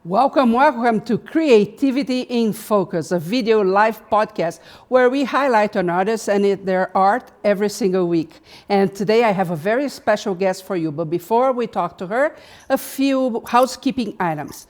Welcome to Creativity in Focus, a video live podcast where we highlight an artist and their art every single week. And today I have a very special guest for you. But before we talk to her, a few housekeeping items.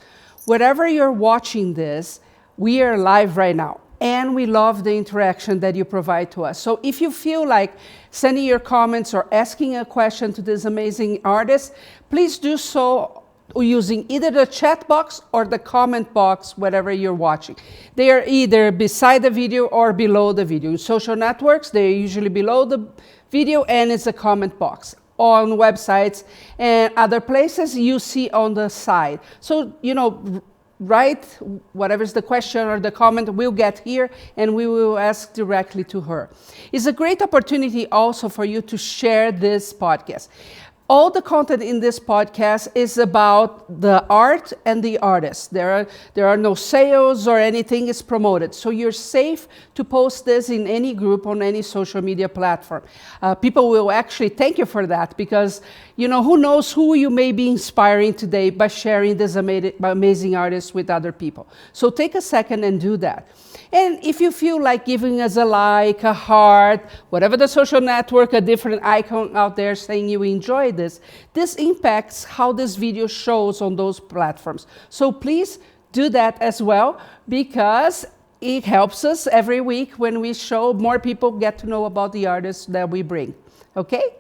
Wherever you're watching this, we are live right now. And we love the interaction that you provide to us. So if you feel like sending your comments or asking a question to this amazing artist, please do so using either the chat box or the comment box, wherever you're watching. They are either beside the video or below the video. In social networks, they're usually below the video and it's a comment box. On websites and other places, you see on the side. So, write whatever's the question or the comment we'll get here and we will ask directly to her. It's a great opportunity also for you to share this podcast. All the content in this podcast is about the art and the artist. There are no sales or anything is promoted. So you're safe to post this in any group on any social media platform. People will actually thank you for that because, who knows who you may be inspiring today by sharing this amazing artist with other people. So take a second and do that. And if you feel like giving us a like, a heart, whatever the social network, a different icon out there saying you enjoy this impacts how this video shows on those platforms. So please do that as well because it helps us every week when we show more people get to know about the artists that we bring. Okay?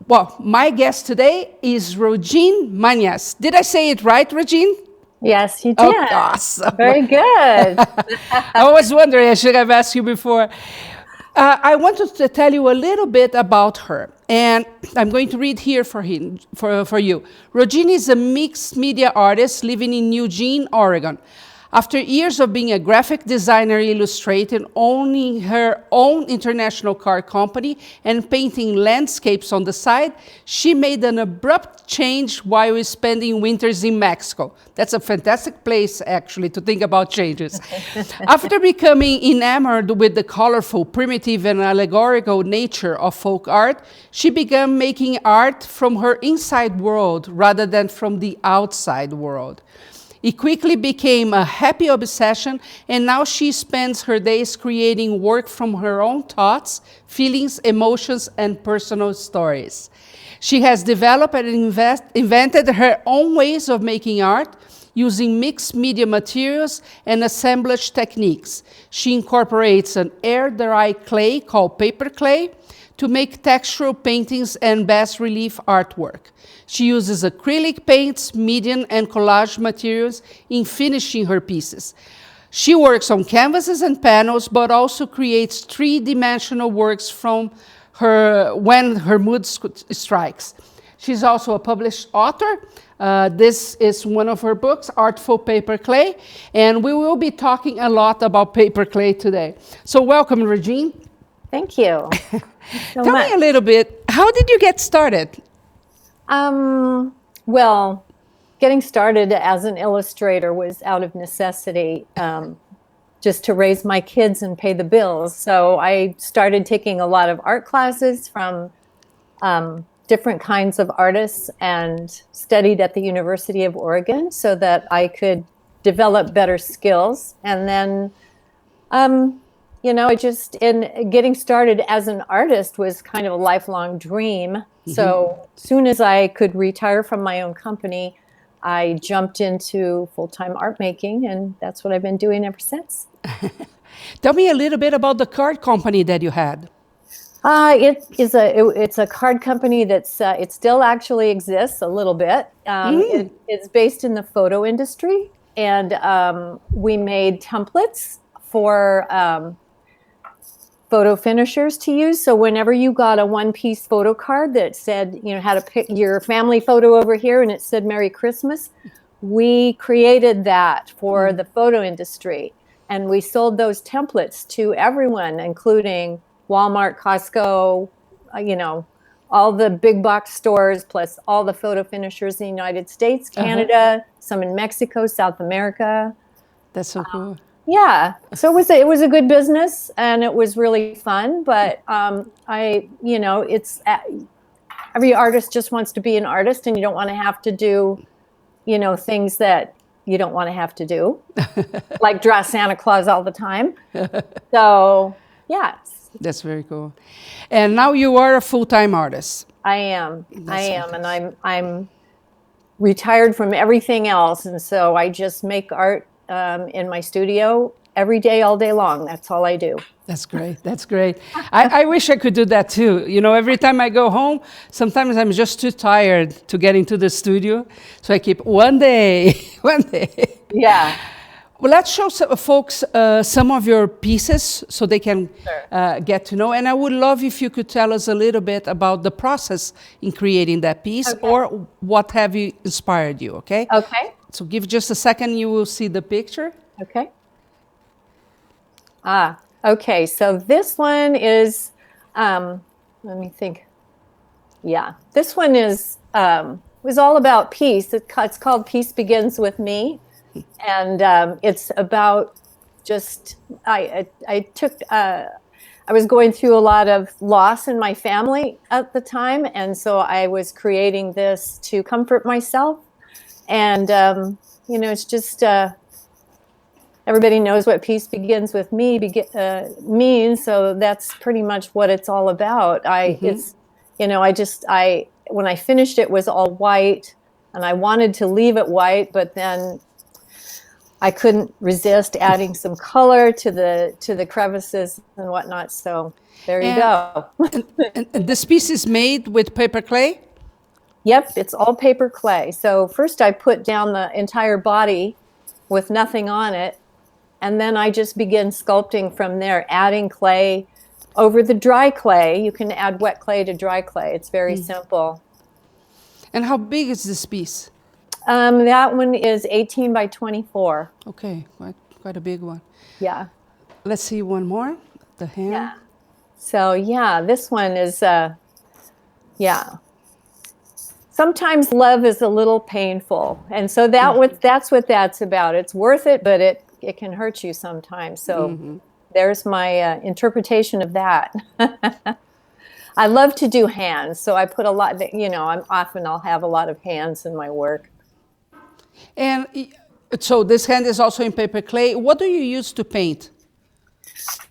Well, my guest today is Rogene Manas. Did I say it right, Rogene? Yes, you did. Oh, awesome. Very good. I was wondering, I should have asked you before. I wanted to tell you a little bit about her, and I'm going to read here for you. Rogene is a mixed media artist living in Eugene, Oregon. After years of being a graphic designer, illustrating, owning her own international car company, and painting landscapes on the side, she made an abrupt change while spending winters in Mexico. That's a fantastic place, actually, to think about changes. After becoming enamored with the colorful, primitive, and allegorical nature of folk art, she began making art from her inside world rather than from the outside world. It quickly became a happy obsession, and now she spends her days creating work from her own thoughts, feelings, emotions, and personal stories. She has developed and invented her own ways of making art, using mixed media materials and assemblage techniques. She incorporates an air-dry clay called paper clay to make textural paintings and bas-relief artwork. She uses acrylic paints, medium, and collage materials in finishing her pieces. She works on canvases and panels, but also creates three-dimensional works when her mood strikes. She's also a published author. This is one of her books, Artful Paper Clay, and we will be talking a lot about paper clay today. So welcome, Rogene. Thank you. Tell me a little bit, how did you get started? Well, getting started as an illustrator was out of necessity, just to raise my kids and pay the bills. So I started taking a lot of art classes from different kinds of artists and studied at the University of Oregon so that I could develop better skills. And then getting started as an artist was kind of a lifelong dream. Mm-hmm. So soon as I could retire from my own company, I jumped into full-time art making, and that's what I've been doing ever since. Tell me a little bit about the card company that you had. It's a card company that's it still actually exists a little bit. It's based in the photo industry, and we made templates for photo finishers to use. So whenever you got a one-piece photo card that said, had your family photo over here and it said Merry Christmas, we created that for the photo industry. And we sold those templates to everyone, including Walmart, Costco, all the big box stores, plus all the photo finishers in the United States, Canada, some in Mexico, South America. That's so cool. Yeah, so it was a good business and it was really fun. But every artist just wants to be an artist, and you don't want to have to do, things that you don't want to have to do, like draw Santa Claus all the time. So, yeah. That's very cool. And now you are a full-time artist. I am, and I'm retired from everything else, and so I just make art in my studio every day, all day long. That's all I do. That's great. That's great. I wish I could do that too. You know, every time I go home, sometimes I'm just too tired to get into the studio, so I keep one day, one day. Yeah. Well, let's show folks some of your pieces so they can get to know. And I would love if you could tell us a little bit about the process in creating that piece, or what have you inspired you, okay? Okay. So give just a second, you will see the picture. Okay. Okay. So this one is, let me think. Yeah, this one is was all about peace. It's called Peace Begins With Me. And it's about just, I was going through a lot of loss in my family at the time. And so I was creating this to comfort myself. And, you know, it's just, everybody knows what peace begins with me means. So that's pretty much what it's all about. It's, you know, when I finished it was all white, and I wanted to leave it white, but then I couldn't resist adding some color to the crevices and whatnot. So there you go. and this piece is made with paper clay? Yep, it's all paper clay. So first I put down the entire body with nothing on it, and then I just begin sculpting from there, adding clay over the dry clay. You can add wet clay to dry clay. It's very simple. And how big is this piece? That one is 18 by 24. Okay, quite a big one. Yeah. Let's see one more. The hand. Yeah. So yeah, this one is yeah. Sometimes love is a little painful, and so that's what that's about. It's worth it, but it can hurt you sometimes. So there's my interpretation of that. I love to do hands, so I put a lot. You know, I'll have a lot of hands in my work. And so this hand is also in paper clay. What do you use to paint?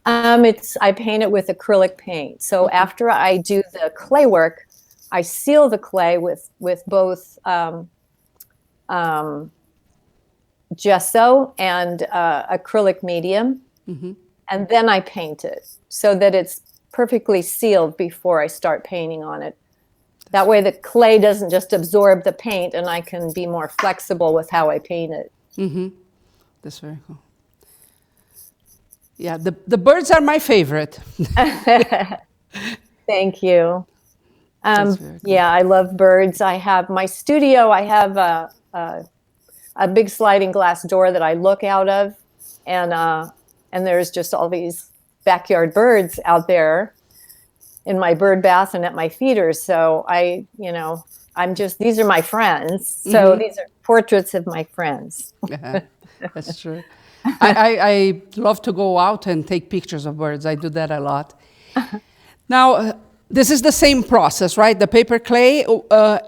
I paint it with acrylic paint. So after I do the clay work, I seal the clay with both gesso and acrylic medium, and then I paint it so that it's perfectly sealed before I start painting on it. That way the clay doesn't just absorb the paint, and I can be more flexible with how I paint it. That's very cool. Yeah, the birds are my favorite. Thank you. Cool. Yeah, I love birds. I have my studio. I have a big sliding glass door that I look out of, and there's just all these backyard birds out there in my bird bath and at my feeders. So these are my friends. So these are portraits of my friends. That's true. I love to go out and take pictures of birds. I do that a lot. Now, this is the same process, right? The paper clay,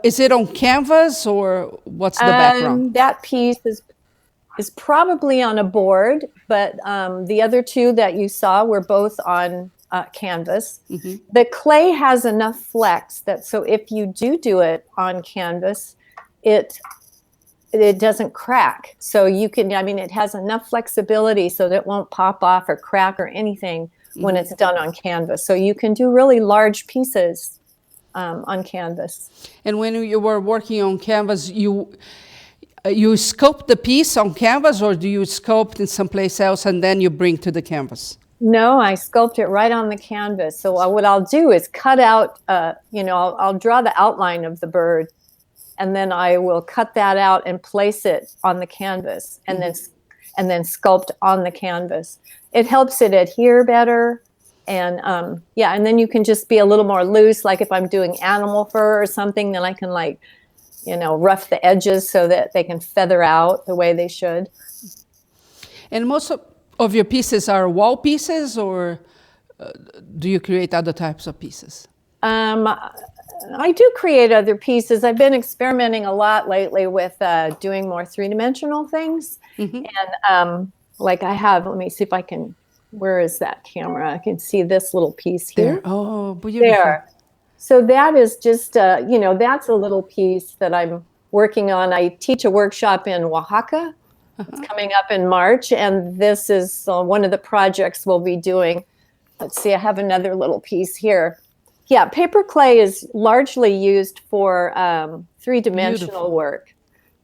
is it on canvas, or what's the background? That piece is probably on a board, but the other two that you saw were both on canvas. The clay has enough flex so if you do it on canvas, it doesn't crack. So you can, it has enough flexibility so that it won't pop off or crack or anything when it's done on canvas. So you can do really large pieces on canvas. And when you were working on canvas, you sculpt the piece on canvas, or do you sculpt in someplace else and then you bring to the canvas? No, I sculpt it right on the canvas. So what I'll do is cut out, I'll draw the outline of the bird, and then I will cut that out and place it on the canvas, and then sculpt on the canvas. It helps it adhere better, and and then you can just be a little more loose. Like if I'm doing animal fur or something, then I can rough the edges so that they can feather out the way they should. And most of your pieces are wall pieces, or do you create other types of pieces? I do create other pieces. I've been experimenting a lot lately with doing more three-dimensional things. Mm-hmm. And like I have, let me see if I can, where is that camera? I can see this little piece here. There. Oh, beautiful. There. So that is just, that's a little piece that I'm working on. I teach a workshop in Oaxaca. It's coming up in March. And this is one of the projects we'll be doing. Let's see, I have another little piece here. Yeah, paper clay is largely used for three-dimensional work.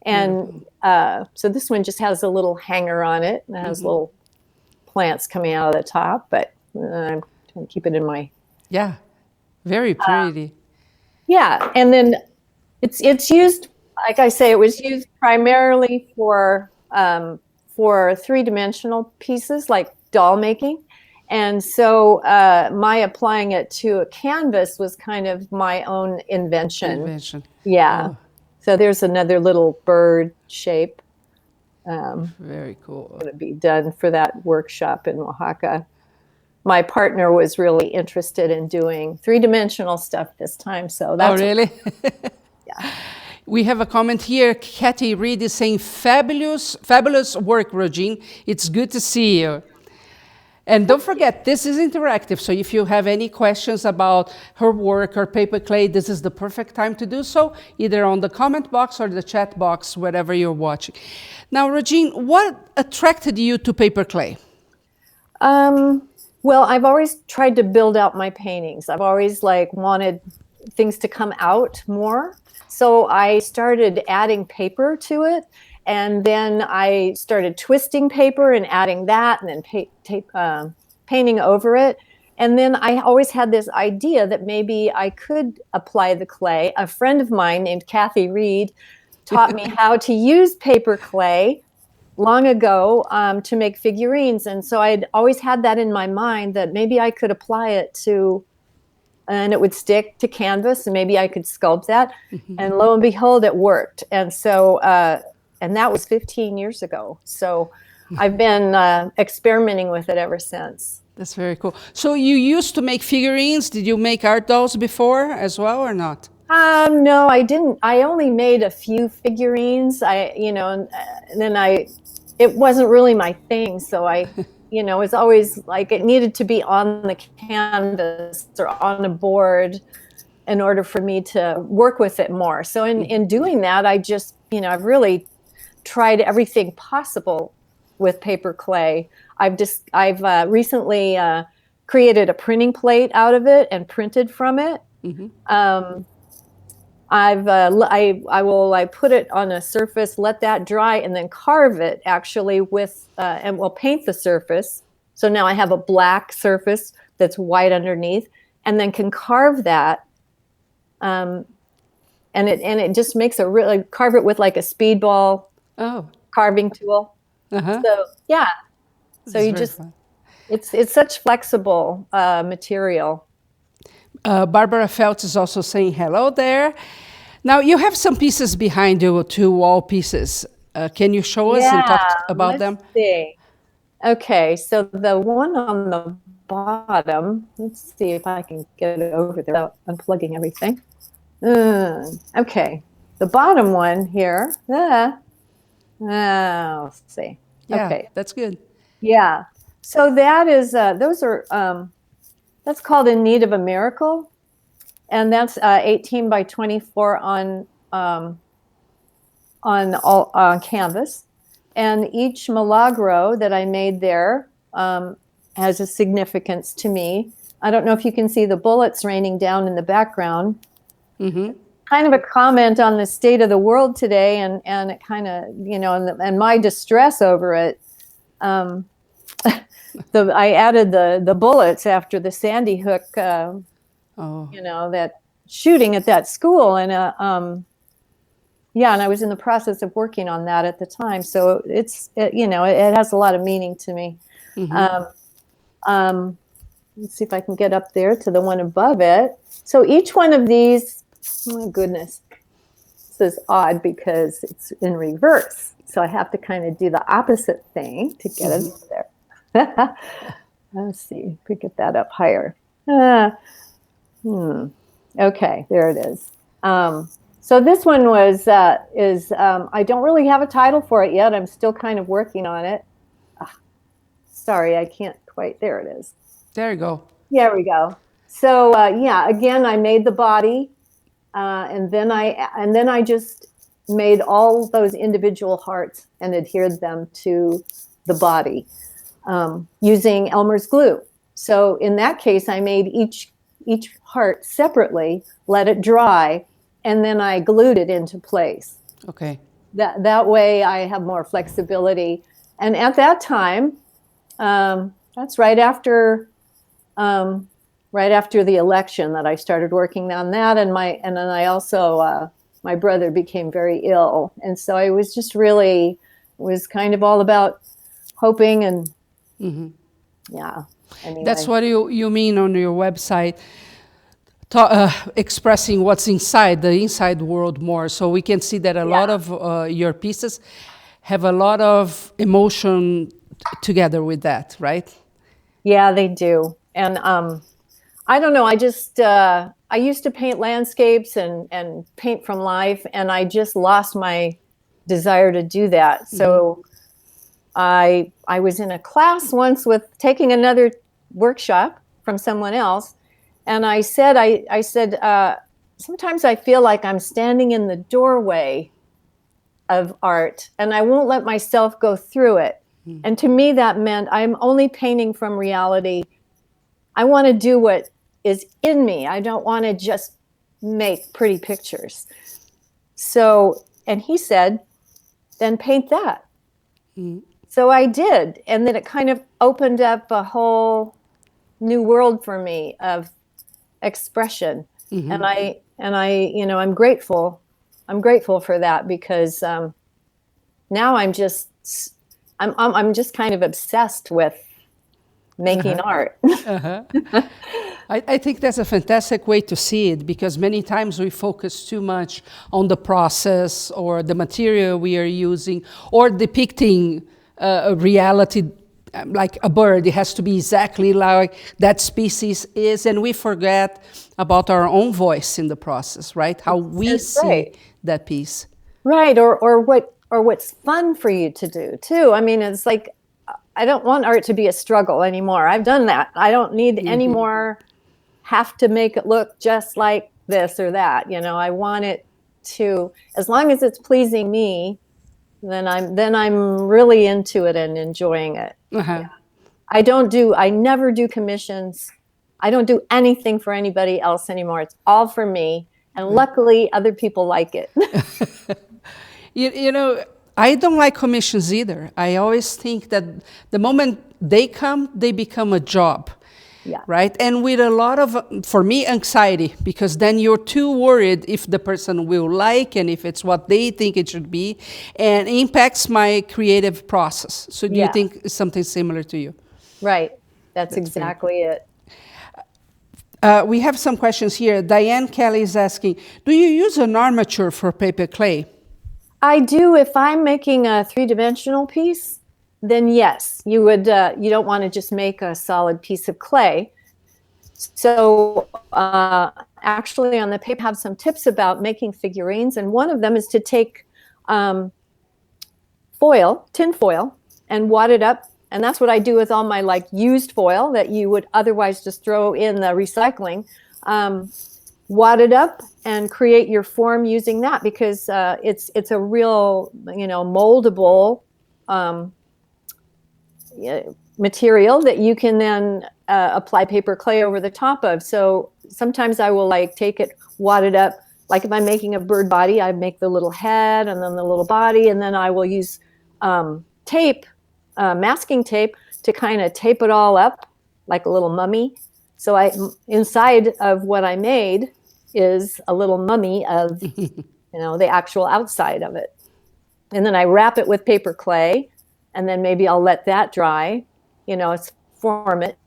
And so this one just has a little hanger on it. And it has little plants coming out of the top. But I'm trying to keep it in my... Yeah, very pretty. Yeah, and then it's used, like I say, it was used primarily for three-dimensional pieces like doll making. And so my applying it to a canvas was kind of my own invention. Yeah. Oh. So there's another little bird shape. Very cool. Going to be done for that workshop in Oaxaca. My partner was really interested in doing three-dimensional stuff this time. So that's... Oh, really? Yeah. We have a comment here. Kathy Reed is saying, fabulous work, Rogene. It's good to see you. And don't forget, this is interactive, so if you have any questions about her work or paper clay, this is the perfect time to do so, either on the comment box or the chat box, wherever you're watching. Now, Rogene, what attracted you to paper clay? Well, I've always tried to build out my paintings. I've always wanted things to come out more. So I started adding paper to it. And then I started twisting paper and adding that and then painting over it. And then I always had this idea that maybe I could apply the clay. A friend of mine named Kathy Reed taught me how to use paper clay long ago to make figurines. And so I'd always had that in my mind that maybe I could apply it to, and it would stick to canvas and maybe I could sculpt that. And lo and behold, it worked. And so... and that was 15 years ago. So I've been experimenting with it ever since. That's very cool. So you used to make figurines. Did you make art dolls before as well or not? No, I didn't. I only made a few figurines. And then it wasn't really my thing. So it was always like it needed to be on the canvas or on a board in order for me to work with it more. So in doing that, I just, I've really tried everything possible with paper clay. I've recently created a printing plate out of it and printed from it. I put it on a surface, let that dry, and then carve it actually with and we'll paint the surface. So now I have a black surface that's white underneath, and then can carve that. And it just makes a really carve it with like a speedball. Carving tool. So yeah, so you just fun. It's such flexible material. Barbara Feltz is also saying hello there. Now you have some pieces behind you, two wall pieces. Can you show us and talk about them? See. Okay, so the one on the bottom. Let's see if I can get it over there without unplugging everything. Okay, the bottom one here. Let's see. Yeah, okay, that's good. Yeah. So that is those are that's called In Need of a Miracle, and that's 18 by 24 on canvas, and each milagro that I made there has a significance to me. I don't know if you can see the bullets raining down in the background. Kind of a comment on the state of the world today, and it kind of, and my distress over it. I added the bullets after the Sandy Hook, that shooting at that school, and and I was in the process of working on that at the time. So it has a lot of meaning to me. Let's see if I can get up there to the one above it. So each one of these. Oh my goodness, this is odd because it's in reverse. So I have to kind of do the opposite thing to get it up there. Let's see if we get that up higher. Okay, there it is. So this one was I don't really have a title for it yet. I'm still kind of working on it. Sorry, I can't quite. There it is. There you go. There we go. So yeah, again, I made the body, and then I just made all those individual hearts and adhered them to the body using Elmer's glue. So in that case, I made each heart separately, let it dry, and then I glued it into place. Okay. That way I have more flexibility. And at that time, that's right after the election that I started working on that, and then I also my brother became very ill, and so I was just really was kind of all about hoping and yeah. Anyway. That's what you mean on your website, expressing what's inside, the inside world more. So we can see that a lot of your pieces have a lot of emotion together with that, right? Yeah, they do. And I don't know, I just, I used to paint landscapes and paint from life, and I just lost my desire to do that. So I was in a class once with taking another workshop from someone else, and I said, sometimes I feel like I'm standing in the doorway of art, and I won't let myself go through it. And to me, that meant I'm only painting from reality. I want to do what is in me. I don't want to just make pretty pictures. So, and he said, then paint that. So I did. And then it kind of opened up a whole new world for me of expression. And I, you know, I'm grateful for that, because now I'm just kind of obsessed with making art. I think that's a fantastic way to see it, because many times we focus too much on the process or the material we are using, or depicting a reality like a bird. It has to be exactly like that species is, and we forget about our own voice in the process, right? How we see that piece. Right, or what's fun for you to do too. I mean, it's like, I don't want art to be a struggle anymore. I've done that. I don't need any more have to make it look just like this or that. You know, I want it to, as long as it's pleasing me, then I'm really into it and enjoying it. Yeah. I never do commissions. I don't do anything for anybody else anymore. It's all for me. And luckily other people like it. You know, I don't like commissions either. I always think that the moment they come, they become a job. Yeah. Right? And with a lot of, for me, anxiety, because then you're too worried if the person will like and if it's what they think it should be, and impacts my creative process. So do you think it's something similar to you? Right. That's exactly it. We have some questions here. Diane Kelly is asking, do you use an armature for paper clay? I do. If I'm making a three-dimensional piece, then yes, you would. You don't want to just make a solid piece of clay. So actually, on the paper, I have some tips about making figurines, and one of them is to take tin foil, and wad it up. And that's what I do with all my used foil that you would otherwise just throw in the recycling. Wad it up and create your form using that, because it's a real, moldable material that you can then apply paper clay over the top of. So sometimes I will take it, wad it up. Like if I'm making a bird body, I make the little head and then the little body, and then I will use tape, masking tape, to kind of tape it all up like a little mummy. So inside of what I made is a little mummy of, the actual outside of it. And then I wrap it with paper clay, and then maybe I'll let that dry, form it.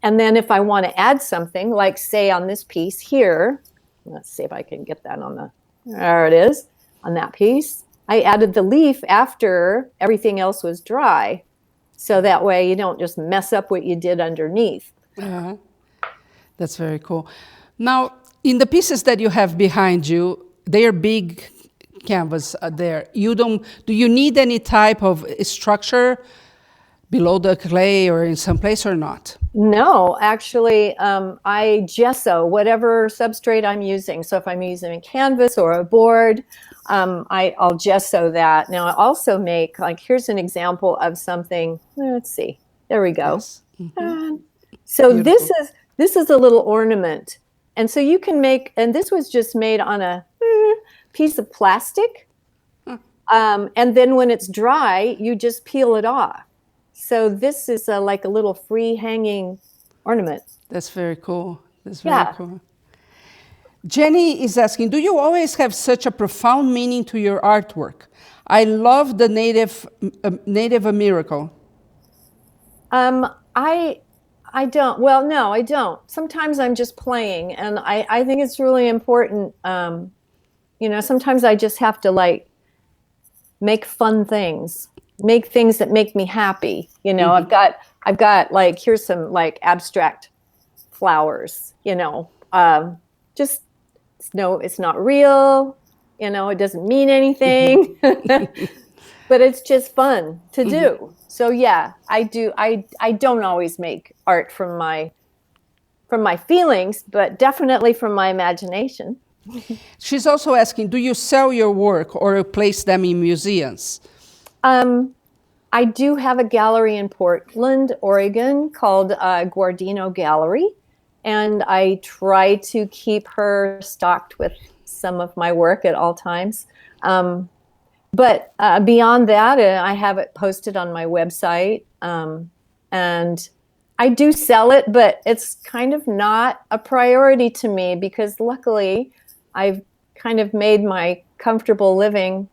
And then if I want to add something, like say on this piece here, let's see if I can get that there it is, on that piece. I added the leaf after everything else was dry. So that way you don't just mess up what you did underneath. That's very cool. Now, in the pieces that you have behind you, they are big canvas there. Do you need any type of structure below the clay or in some place or not? No, actually, I gesso whatever substrate I'm using. So if I'm using a canvas or a board, I'll gesso that. Now I also make, like, here's an example of something. Let's see. There we go. Yes. Mm-hmm. So Beautiful. this is a little ornament, and so you can make. And this was just made on a piece of plastic, and then when it's dry, you just peel it off. So this is like a little free hanging ornament. That's very cool. That's very cool. Jenny is asking, do you always have such a profound meaning to your artwork? I love the native a miracle. I don't. Well, no, I don't. Sometimes I'm just playing, and I think it's really important. Sometimes I just have to like make fun things, make things that make me happy. Mm-hmm. I've got like, here's some like abstract flowers. Just no, it's not real. It doesn't mean anything, but it's just fun to do. Mm-hmm. So yeah, I do. I don't always make art from my feelings, but definitely from my imagination. She's also asking, do you sell your work or place them in museums? I do have a gallery in Portland, Oregon called Guardino Gallery, and I try to keep her stocked with some of my work at all times. But beyond that, I have it posted on my website, and I do sell it, but it's kind of not a priority to me because luckily I've kind of made my comfortable living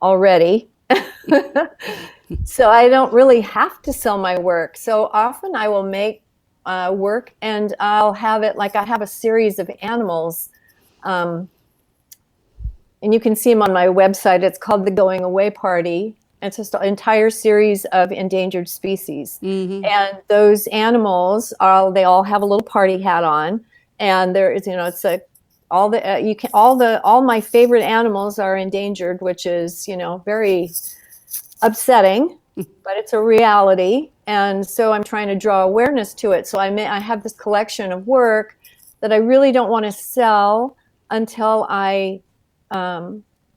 already. So I don't really have to sell my work. So often I will make work and I'll have it, like I have a series of animals, and you can see them on my website. It's called The Going Away Party. It's just an entire series of endangered species. Mm-hmm. And those animals they all have a little party hat on, and there is, it's a all my favorite animals are endangered, which is, very upsetting, but it's a reality. And so I'm trying to draw awareness to it. So I have this collection of work that I really don't want to sell until I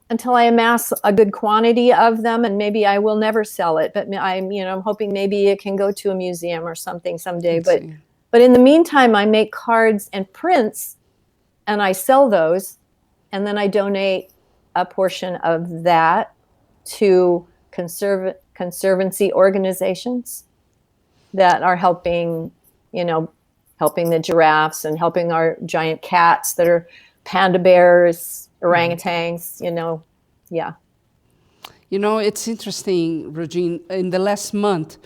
amass a good quantity of them, and maybe I will never sell it. But I'm hoping maybe it can go to a museum or something someday. But in the meantime, I make cards and prints, and I sell those, and then I donate a portion of that to conservancy organizations that are helping the giraffes and helping our giant cats that are panda bears, orangutans, yeah. It's interesting, Rogene, in the last month,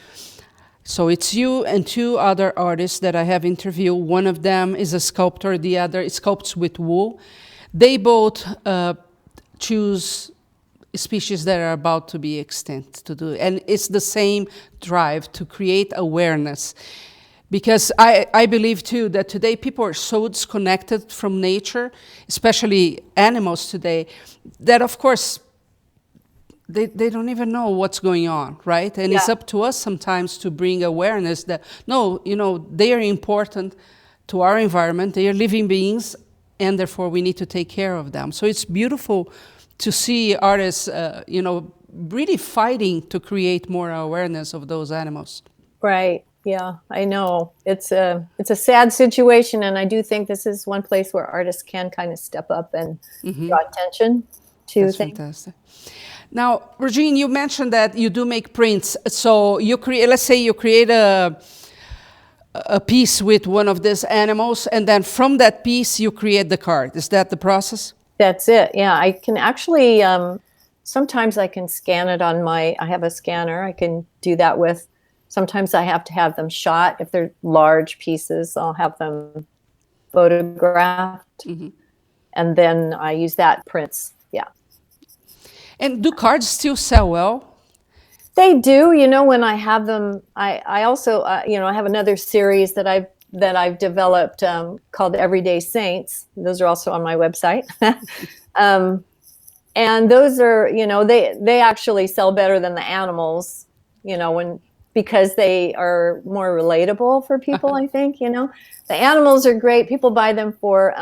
so it's you and two other artists that I have interviewed. One of them is a sculptor, the other sculpts with wool. They both choose species that are about to be extinct to do, and it's the same drive to create awareness. Because I believe, too, that today people are so disconnected from nature, especially animals today, that, of course, they don't even know what's going on, right? And it's up to us sometimes to bring awareness that, no, they are important to our environment, they are living beings, and therefore we need to take care of them. So it's beautiful to see artists, really fighting to create more awareness of those animals. Right. Yeah, I know. It's a sad situation, and I do think this is one place where artists can kind of step up and draw attention to That's things. Fantastic. Now, Rogene, you mentioned that you do make prints. So let's say you create a piece with one of these animals, and then from that piece you create the card. Is that the process? That's it. Yeah, I can actually. Sometimes I can scan it on I have a scanner. I can do that with. Sometimes I have to have them shot. If they're large pieces, I'll have them photographed. Mm-hmm. And then I use that prints. Yeah. And do cards still sell well? They do. When I have them, I also, I have another series that I've that I've developed called Everyday Saints. Those are also on my website. And those are, they actually sell better than the animals, because they are more relatable for people, I think, The animals are great. People buy them for,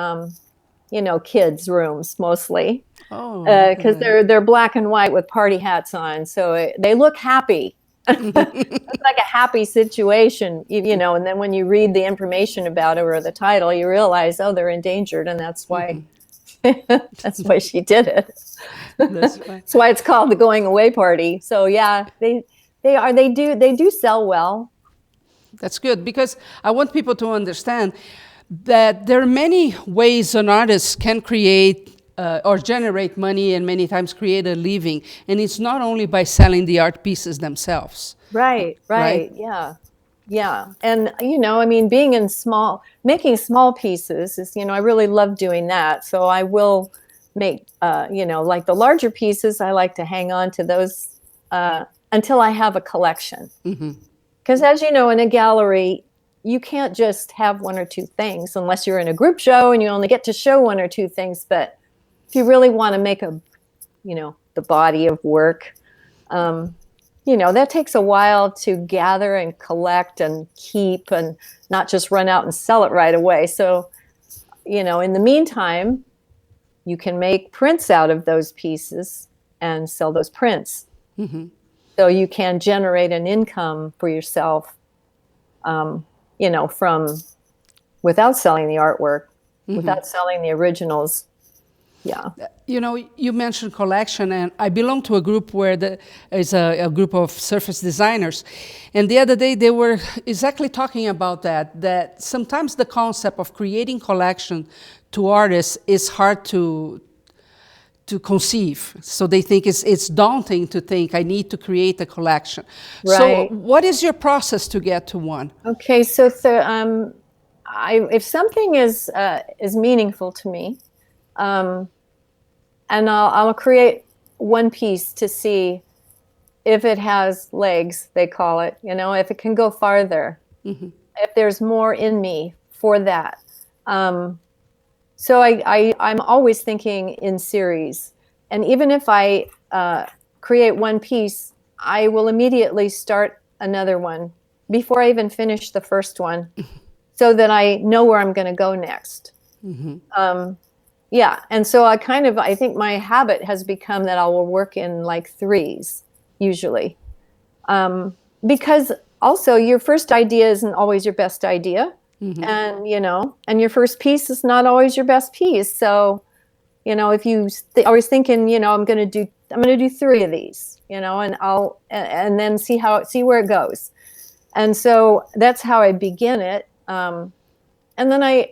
kids' rooms mostly. Oh, because they're black and white with party hats on, so they look happy. It's like a happy situation, and then when you read the information about it or the title, you realize, oh, they're endangered, and that's why that's why she did it. That's why it's called the going away party. So yeah, they do sell well. That's good, because I want people to understand that there are many ways an artist can create or generate money, and many times create a living. And it's not only by selling the art pieces themselves. Right? Yeah. And, being making small pieces is, I really love doing that. So I will make, like the larger pieces, I like to hang on to those until I have a collection. Because as you know, in a gallery, you can't just have one or two things unless you're in a group show and you only get to show one or two things. But if you really want to make the body of work, that takes a while to gather and collect and keep, and not just run out and sell it right away. So, in the meantime, you can make prints out of those pieces and sell those prints. So you can generate an income for yourself, from without selling the artwork, without selling the originals. Yeah. You mentioned collection, and I belong to a group where there is a group of surface designers. And the other day they were exactly talking about that sometimes the concept of creating collection to artists is hard to conceive. So they think it's daunting to think, I need to create a collection. Right. So what is your process to get to one? Okay, so if something is meaningful to me, and I'll create one piece to see if it has legs, they call it, if it can go farther, if there's more in me for that. So I'm always thinking in series. And even if I create one piece, I will immediately start another one before I even finish the first one, so that I know where I'm going to go next. Yeah, and so I think my habit has become that I will work in like threes, usually. Because also your first idea isn't always your best idea. And, and your first piece is not always your best piece. So, if you always thinking, I'm going to do three of these, and then see where it goes. And so that's how I begin it. And then I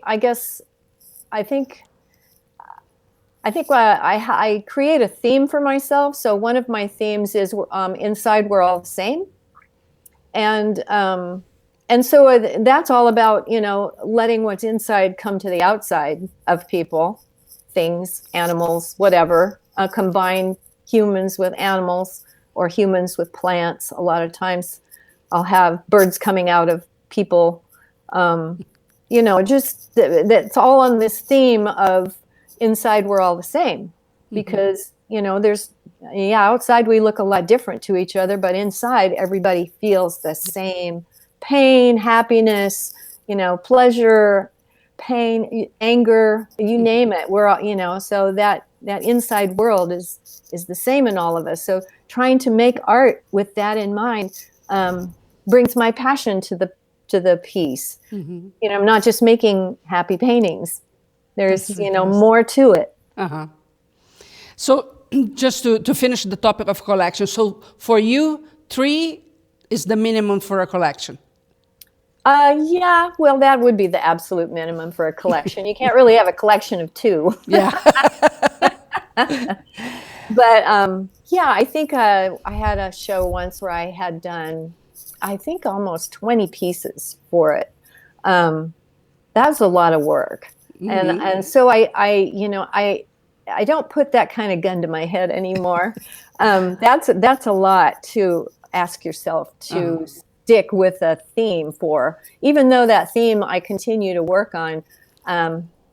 create a theme for myself. So one of my themes is inside we're all the same. And so that's all about, letting what's inside come to the outside of people, things, animals, whatever. Combine humans with animals or humans with plants. A lot of times I'll have birds coming out of people. Just that's all on this theme of inside we're all the same. Because, outside we look a lot different to each other, but inside everybody feels the same. Pain, happiness, pleasure, pain, anger, you name it. We're all, so that inside world is the same in all of us. So trying to make art with that in mind brings my passion to the piece. I'm not just making happy paintings. There's more to it. So just to finish the topic of collection. So for you, 3 is the minimum for a collection. Yeah, well, that would be the absolute minimum for a collection. You can't really have a collection of 2. Yeah. But I think I had a show once where I had done, I think, almost 20 pieces for it. That's a lot of work. And so I don't put that kind of gun to my head anymore. That's a lot to ask yourself to stick with a theme for, even though that theme I continue to work on.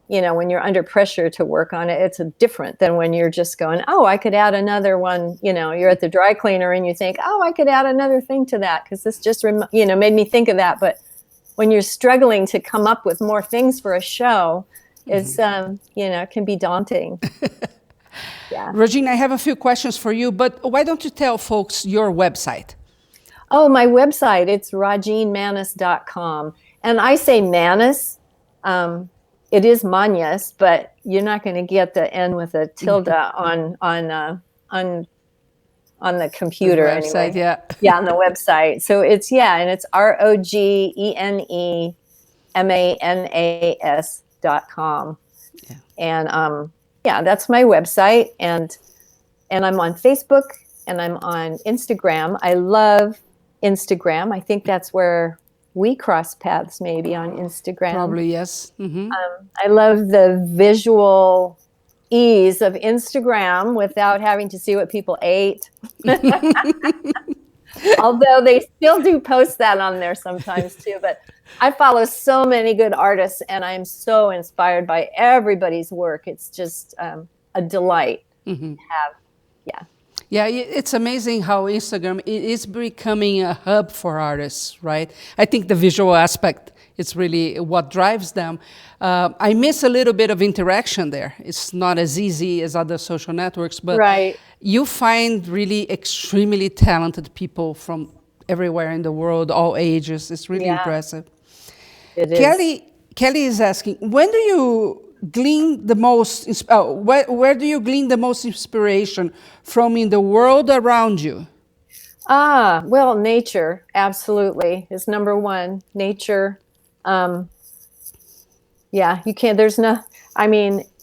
When you're under pressure to work on it, it's different than when you're just going, oh, I could add another one. You're at the dry cleaner and you think, oh, I could add another thing to that because this just, made me think of that. But when you're struggling to come up with more things for a show, it's, it can be daunting. Yeah. Rogene, I have a few questions for you, but why don't you tell folks your website? Oh, my website, it's rogenemanas.com. And I say Manas. It is Manas, but you're not going to get the N with a tilde on the computer the website, anyway. Yeah. Yeah, on the website. So it's and it's ROGENEMANAS.com. Yeah. And that's my website, and I'm on Facebook and I'm on Instagram. I love Instagram. I think that's where we cross paths, maybe, on Instagram. Probably, yes. Mm-hmm. I love the visual ease of Instagram without having to see what people ate. Although they still do post that on there sometimes too. But I follow so many good artists, and I'm so inspired by everybody's work. It's just a delight to have. Yeah. Yeah, it's amazing how Instagram is becoming a hub for artists, right? I think the visual aspect is really what drives them. I miss a little bit of interaction there. It's not as easy as other social networks, but you find really extremely talented people from everywhere in the world, all ages. It's really impressive. It is. Kelly is asking, when do you glean the most, where do you glean the most inspiration from in the world around you? Well, nature, absolutely, is number one. Nature. You can't,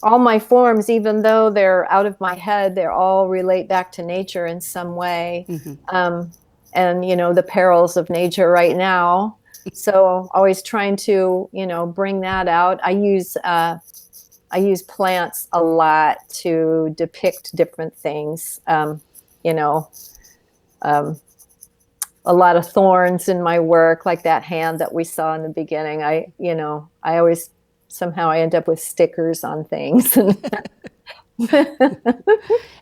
all my forms, even though they're out of my head, they all relate back to nature in some way. And, the perils of nature right now. So always trying to, bring that out. I use plants a lot to depict different things. A lot of thorns in my work, like that hand that we saw in the beginning. I always somehow I end up with stickers on things. And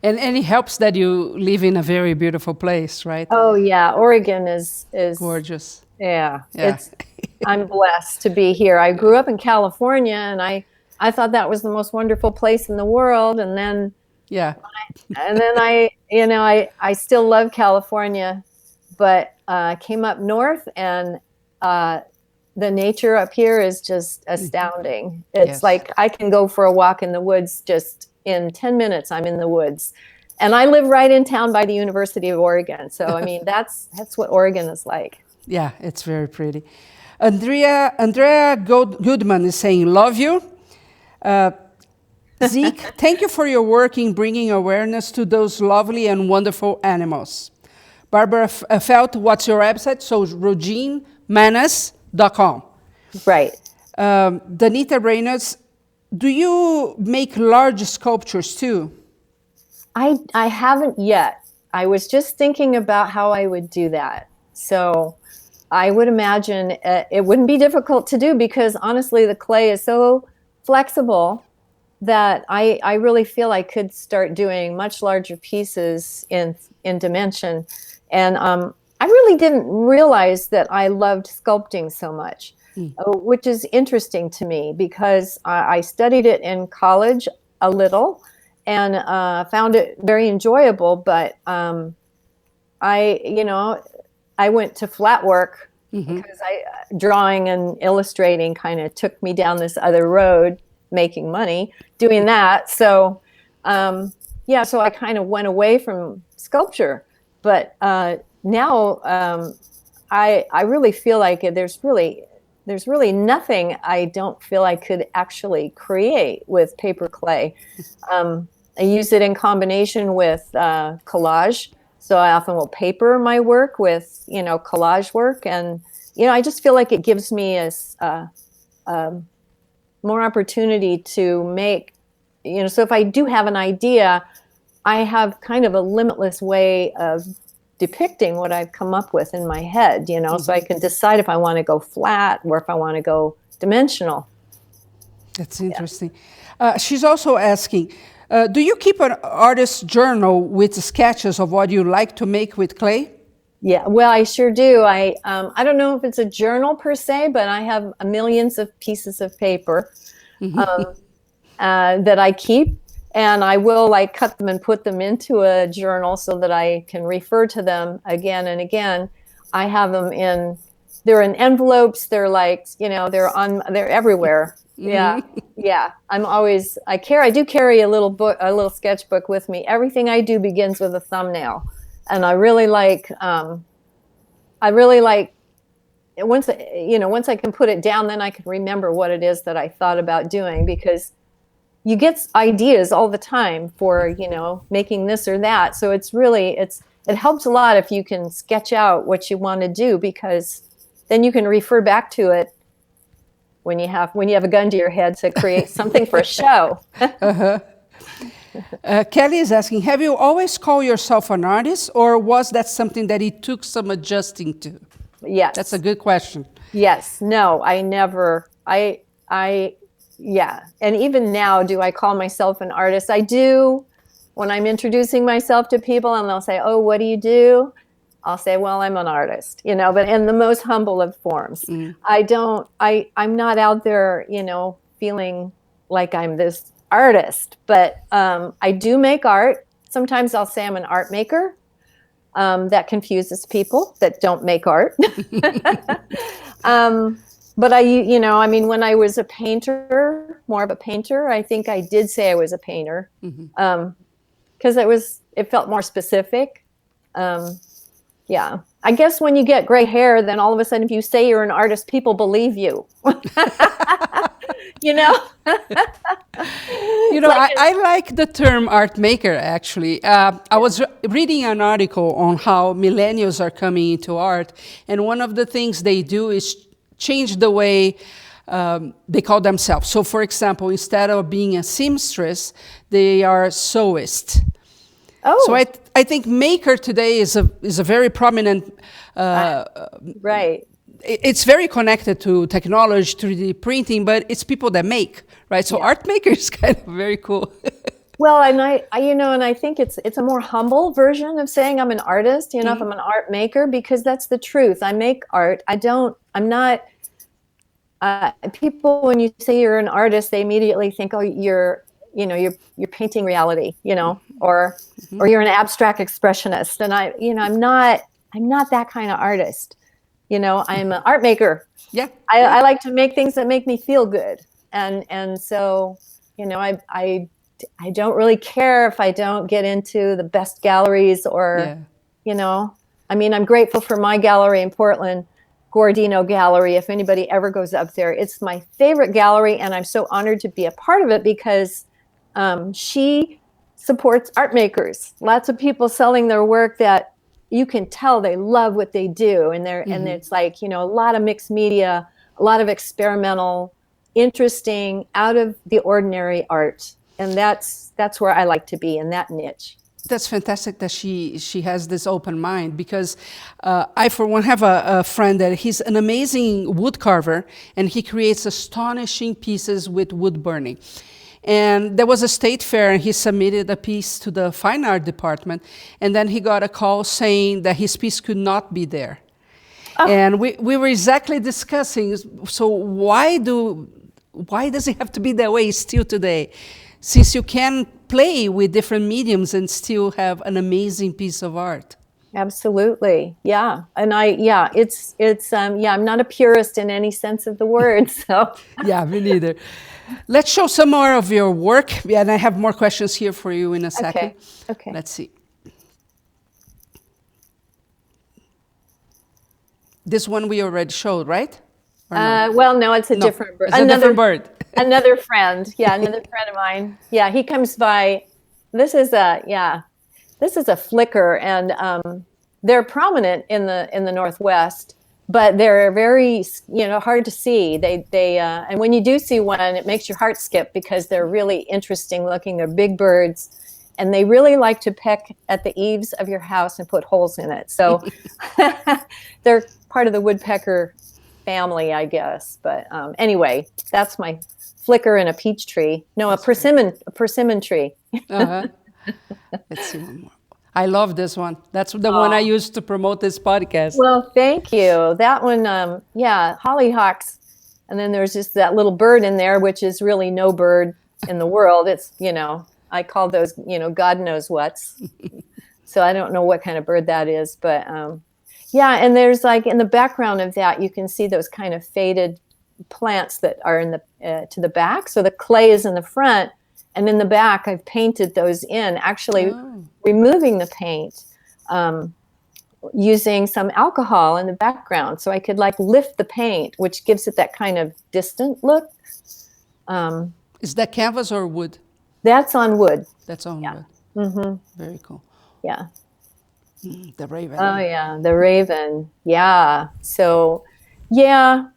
it helps that you live in a very beautiful place, right? Oh yeah, Oregon is gorgeous. Yeah. I'm blessed to be here. I grew up in California, and I thought that was the most wonderful place in the world. And then, I still love California, but came up north, and the nature up here is just astounding. It's like I can go for a walk in the woods just in 10 minutes. I'm in the woods, and I live right in town by the University of Oregon. So that's what Oregon is like. Yeah, it's very pretty. Andrea Goodman is saying, love you. Zeke, thank you for your work in bringing awareness to those lovely and wonderful animals. Barbara Felt, what's your website? So RogeneManas.com. Right. Danita Reynolds, do you make large sculptures too? I haven't yet. I was just thinking about how I would do that. So I would imagine it wouldn't be difficult to do, because honestly, the clay is so flexible that I really feel I could start doing much larger pieces in dimension. And I really didn't realize that I loved sculpting so much, which is interesting to me, because I studied it in college a little and found it very enjoyable. But I went to flat work because drawing and illustrating kind of took me down this other road, making money doing that. So, so I kind of went away from sculpture. But now I really feel like there's really nothing I don't feel I could actually create with paper clay. I use it in combination with collage. So I often will paper my work with, collage work. And, I just feel like it gives me more opportunity to make, so if I do have an idea, I have kind of a limitless way of depicting what I've come up with in my head, you know, so I can decide if I want to go flat or if I want to go dimensional. That's interesting. She's also asking, do you keep an artist's journal with sketches of what you like to make with clay? Yeah, well, I sure do. I don't know if it's a journal per se, but I have millions of pieces of paper that I keep, and I will like cut them and put them into a journal so that I can refer to them again and again. I have them they're in envelopes. They're like, you know, they're everywhere. Yeah. Yeah. I do carry a little sketchbook with me. Everything I do begins with a thumbnail. And I really like once I can put it down, then I can remember what it is that I thought about doing, because you get ideas all the time for, you know, making this or that. So it helps a lot if you can sketch out what you want to do, because then you can refer back to it when you have a gun to your head to create something for a show. Kelly is asking, have you always called yourself an artist, or was that something that it took some adjusting to? Yes. That's a good question. Yes. No, I never. Yeah. And even now, do I call myself an artist? I do when I'm introducing myself to people and they'll say, oh, what do you do? I'll say, well, I'm an artist, you know, but in the most humble of forms. I'm not out there, you know, feeling like I'm this artist, but I do make art. Sometimes I'll say I'm an art maker. That confuses people that don't make art. But when I was a painter, more of a painter, I think I did say I was a painter, because it felt more specific. Yeah. I guess when you get gray hair, then all of a sudden, if you say you're an artist, people believe you. You know? I like the term art maker, actually. I was reading an article on how millennials are coming into art, and one of the things they do is change the way they call themselves. So, for example, instead of being a seamstress, they are sewist. Oh. So I think maker today is a very prominent. Right. It's very connected to technology, 3D printing, but it's people that make, right? So art maker is kind of very cool. Well, and I think it's a more humble version of saying I'm an artist, you know, if I'm an art maker, because that's the truth. I make art. I'm not, people, when you say you're an artist, they immediately think, oh, you're painting reality, you know, or you're an abstract expressionist. And I'm not that kind of artist. You know, I'm an art maker. Yeah. I like to make things that make me feel good. And so, you know, I don't really care if I don't get into the best galleries or, you know, I mean, I'm grateful for my gallery in Portland, Guardino Gallery. If anybody ever goes up there, it's my favorite gallery. And I'm so honored to be a part of it, because she supports art makers. Lots of people selling their work that you can tell they love what they do. And and it's like, you know, a lot of mixed media, a lot of experimental, interesting, out of the ordinary art. And that's where I like to be, in that niche. That's fantastic that she has this open mind, because I, for one, have a friend that he's an amazing wood carver, and he creates astonishing pieces with wood burning. And there was a state fair, and he submitted a piece to the fine art department, and then he got a call saying that his piece could not be there. Oh. And we were exactly discussing, so why does it have to be that way still today? Since you can play with different mediums and still have an amazing piece of art. Absolutely. Yeah. And I'm not a purist in any sense of the word. So yeah, me neither. Let's show some more of your work. Yeah, and I have more questions here for you in a second. Okay. Let's see. This one we already showed, right? No? Well, no, it's a different bird. It's a different bird. Another friend. Yeah, another friend of mine. Yeah, he comes by. This is a flicker, and they're prominent in the Northwest, but they're very, hard to see. And when you do see one, it makes your heart skip, because they're really interesting looking. They're big birds, and they really like to peck at the eaves of your house and put holes in it. So they're part of the woodpecker family, I guess. But anyway, that's my flicker and a peach tree. No, a persimmon tree. Uh-huh. Let's see one more. I love this one. That's the one I used to promote this podcast. Well, thank you. That one, hollyhocks. And then there's just that little bird in there, which is really no bird in the world. It's, I call those, God knows what's. So I don't know what kind of bird that is. But and there's like in the background of that, you can see those kind of faded plants that are in the to the back. So the clay is in the front. And in the back, I've painted those in, actually removing the paint, using some alcohol in the background. So I could like lift the paint, which gives it that kind of distant look. Is that canvas or wood? That's on wood. That's on wood. Mm-hmm. Very cool. Yeah. The raven. Oh, yeah. The raven. Yeah. So, yeah,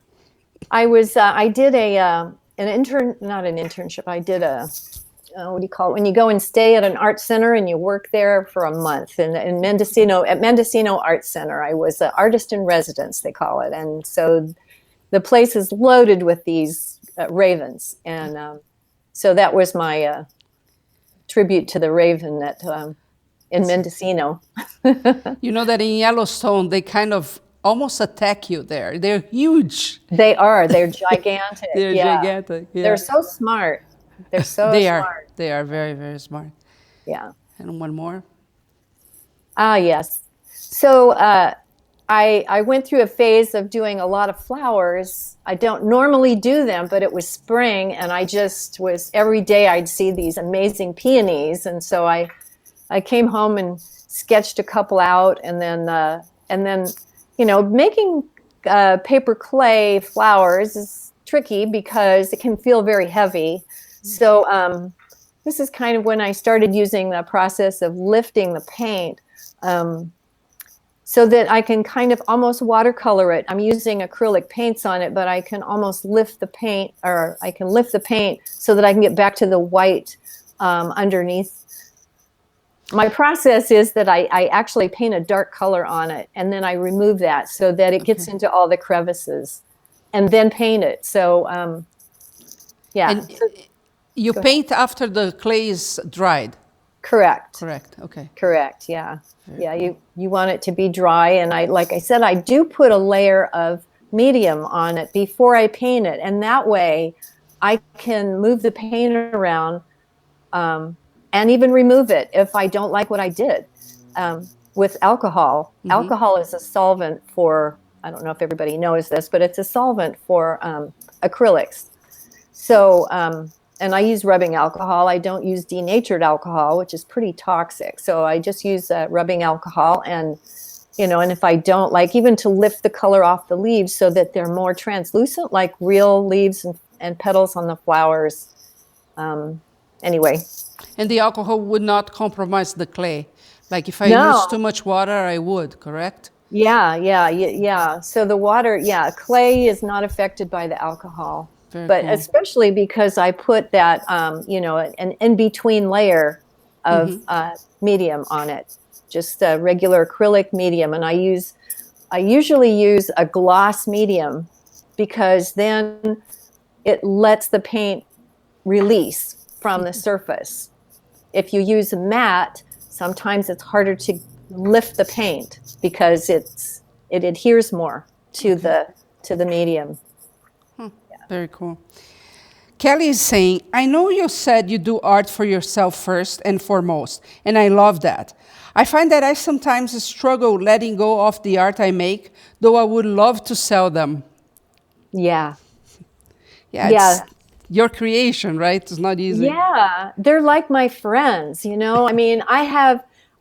I did not an internship. I did what do you call it? When you go and stay at an art center and you work there for a month in Mendocino, at Mendocino Art Center, I was an artist in residence, they call it. And so the place is loaded with these ravens. And so that was my tribute to the raven in Mendocino. You know that in Yellowstone, they kind of almost attack you there. They're huge. They are. They're gigantic. They're gigantic. Yeah. They're so smart. They're so smart. They are very, very smart. Yeah. And one more. Yes. So I went through a phase of doing a lot of flowers. I don't normally do them, but it was spring, and I just was, every day I'd see these amazing peonies. And so I came home and sketched a couple out, and then making paper clay flowers is tricky because it can feel very heavy. So this is kind of when I started using the process of lifting the paint so that I can kind of almost watercolor it. I'm using acrylic paints on it, but I can almost lift the paint, or I can lift the paint so that I can get back to the white underneath. My process is that I actually paint a dark color on it, and then I remove that so that it gets into all the crevices, and then paint it. So, And you paint after the clay is dried? Correct. Correct, okay. Correct, yeah. You want it to be dry, and like I said, I do put a layer of medium on it before I paint it, and that way I can move the paint around and even remove it if I don't like what I did. With alcohol, alcohol is a solvent for, I don't know if everybody knows this, but it's a solvent for acrylics. So, and I use rubbing alcohol. I don't use denatured alcohol, which is pretty toxic. So I just use rubbing alcohol, and and if I don't like, even to lift the color off the leaves so that they're more translucent, like real leaves and petals on the flowers. Anyway. And the alcohol would not compromise the clay. Like if I use too much water, I would, correct? Yeah. So the water, clay is not affected by the alcohol. But cool. Especially because I put that, an in-between layer of medium on it, just a regular acrylic medium. And I usually use a gloss medium because then it lets the paint release from the surface. If you use a matte, sometimes it's harder to lift the paint because it adheres more to the medium. Very cool. Kelly is saying, I know you said you do art for yourself first and foremost, and I love that. I find that I sometimes struggle letting go of the art I make, though I would love to sell them. Yeah. It's your creation, right? It's not easy. Yeah, they're like my friends, I mean,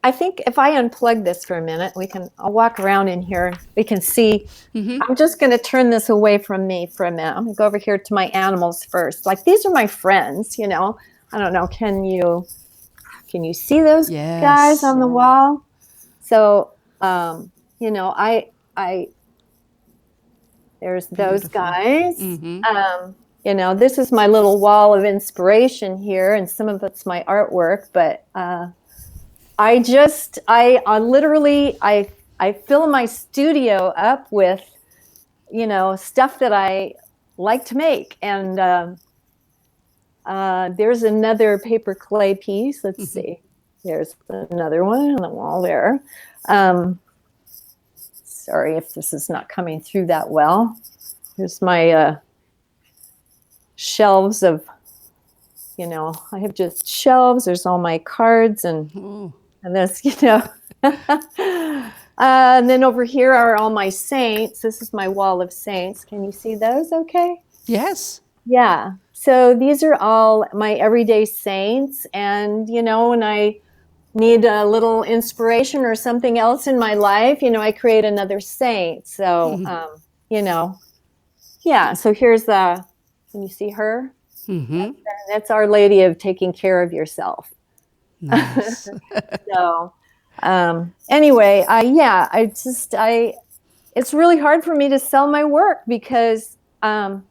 I think if I unplug this for a minute, I'll walk around in here. We can see. I'm just going to turn this away from me for a minute. I'm going to go over here to my animals first. Like, these are my friends, I don't know. Can you see those guys on the wall? So, there's those guys. you know, this is my little wall of inspiration here, and some of it's my artwork, but I literally, I fill my studio up with, you know, stuff that I like to make. And there's another paper clay piece. Let's see. There's another one on the wall there. Sorry if this is not coming through that well. Here's my shelves of, you know, I have just shelves. There's all my cards and this, you know. And then over here are all my saints. This is my wall of saints. Can you see those okay? Yes. Yeah. So these are all my everyday saints. And, you know, when I need a little inspiration or something else in my life, you know, I create another saint. So, you know, yeah. So here's can you see her? That's Our Lady of Taking Care of Yourself. Nice. So, anyway, it's really hard for me to sell my work because, they're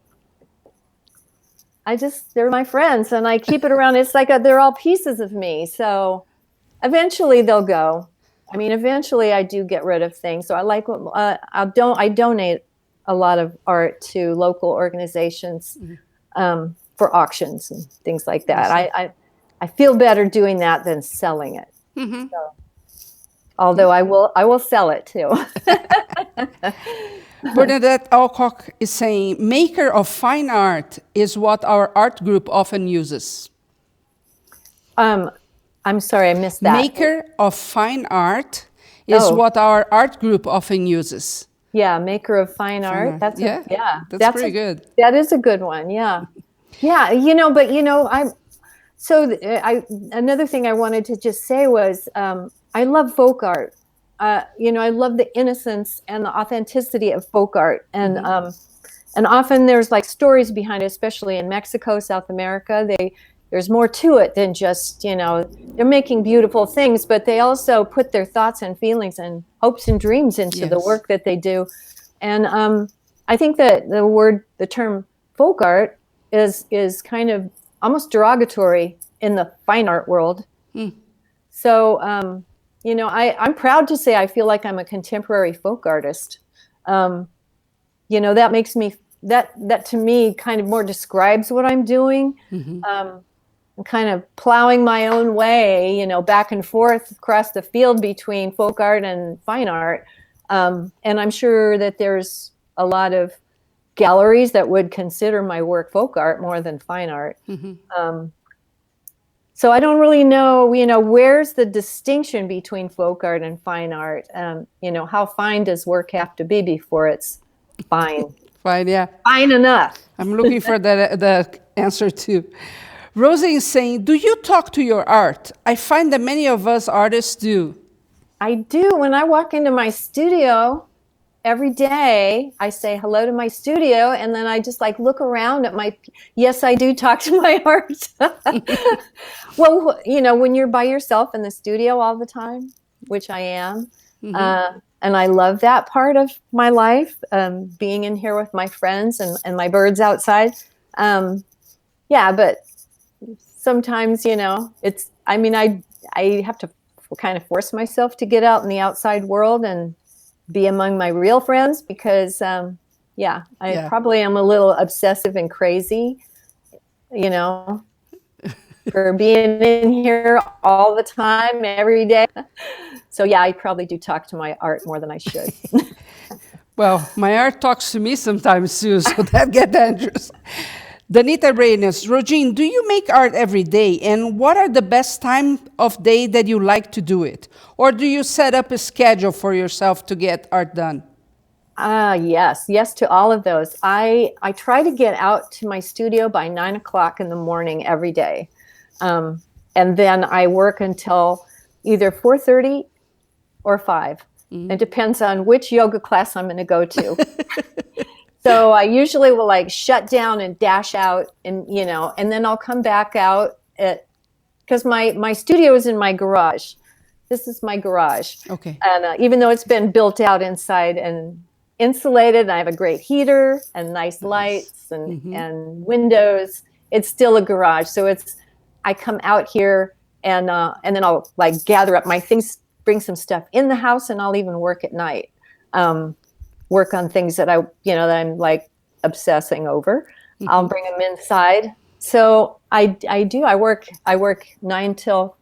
my friends and I keep it around. It's like they're all pieces of me. So eventually they'll go. I mean, eventually I do get rid of things. So I donate a lot of art to local organizations, for auctions and things like that. I feel better doing that than selling it. So, although I will sell it too. Bernadette Alcock is saying, maker of fine art is what our art group often uses. I'm sorry, I missed that. Maker of fine art is what our art group often uses. Yeah, maker of fine art. That's pretty good. That is a good one. Yeah. Yeah, you know, but you know, another thing I wanted to just say was I love folk art. You know, I love the innocence and the authenticity of folk art. And often there's like stories behind it, especially in Mexico, South America. There's more to it than just, you know, they're making beautiful things, but they also put their thoughts and feelings and hopes and dreams into the work that they do. And I think that the term folk art is kind of almost derogatory in the fine art world. So, you know, I'm proud to say I feel like I'm a contemporary folk artist. You know, that makes me, that to me kind of more describes what I'm doing. I'm kind of plowing my own way, you know, back and forth across the field between folk art and fine art. And I'm sure that there's a lot of galleries that would consider my work folk art more than fine art. So I don't really know, you know, where's the distinction between folk art and fine art? You know, how fine does work have to be before it's fine? Fine, yeah. Fine enough. I'm looking for the answer too. Rosie is saying, do you talk to your art? I find that many of us artists do. I do. When I walk into my studio, every day I say hello to my studio, and then I just like look around at yes, I do talk to my art. Well, you know, when you're by yourself in the studio all the time, which I am, and I love that part of my life, being in here with my friends and my birds outside. Yeah, but sometimes, you know, I have to kind of force myself to get out in the outside world and be among my real friends because, I probably am a little obsessive and crazy, you know, for being in here all the time, every day. So, yeah, I probably do talk to my art more than I should. Well, my art talks to me sometimes too, so that gets dangerous. Danita Reyes, Rogene, do you make art every day? And what are the best time of day that you like to do it? Or do you set up a schedule for yourself to get art done? Yes to all of those. I try to get out to my studio by 9 o'clock in the morning every day. And then I work until either 4:30 or 5. It depends on which yoga class I'm going to go to. So I usually will like shut down and dash out and, you know, and then I'll come back out because my studio is in my garage. This is my garage. Okay. And even though it's been built out inside and insulated, and I have a great heater and nice lights and windows. It's still a garage. So I come out here and then I'll like gather up my things, bring some stuff in the house, and I'll even work at night. Work on things that that I'm like obsessing over. I'll bring them inside. So I work 9 till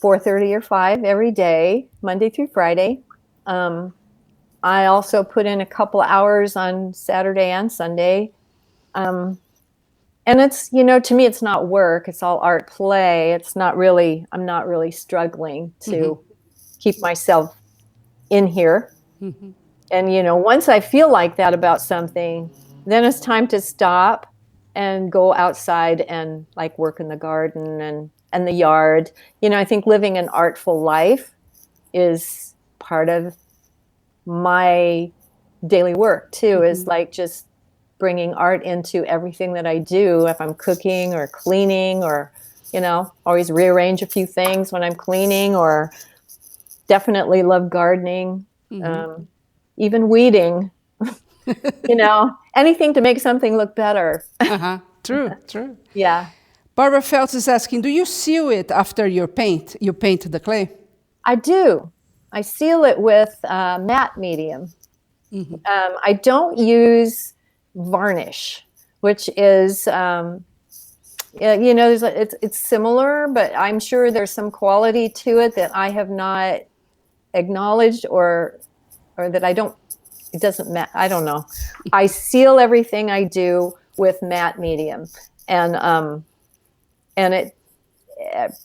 4:30 or 5 every day, Monday through Friday. I also put in a couple hours on Saturday and Sunday. And it's, to me, it's not work. It's all art play. I'm not really struggling to keep myself in here. And, once I feel like that about something, then it's time to stop and go outside and like work in the garden and the yard. I think living an artful life is part of my daily work too, is like just bringing art into everything that I do. If I'm cooking or cleaning or, always rearrange a few things when I'm cleaning, or definitely love gardening, even weeding, anything to make something look better. True. Yeah. Barbara Phelps is asking, do you seal it after you paint the clay? I do. I seal it with matte medium. I don't use varnish, which is, it's similar, but I'm sure there's some quality to it that I have not acknowledged or that it doesn't matter. I don't know. I seal everything I do with matte medium, and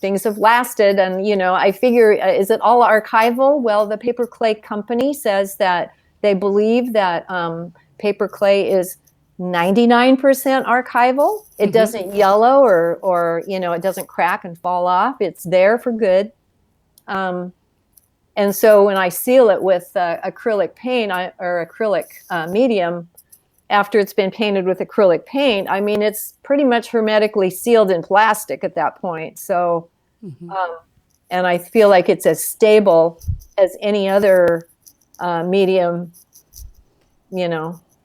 things have lasted. And, I figure, is it all archival? Well, the paper clay company says that they believe that paper clay is 99% archival. It doesn't yellow or it doesn't crack and fall off. It's there for good. And so when I seal it with acrylic paint or acrylic medium, after it's been painted with acrylic paint, I mean, it's pretty much hermetically sealed in plastic at that point. So, and I feel like it's as stable as any other medium,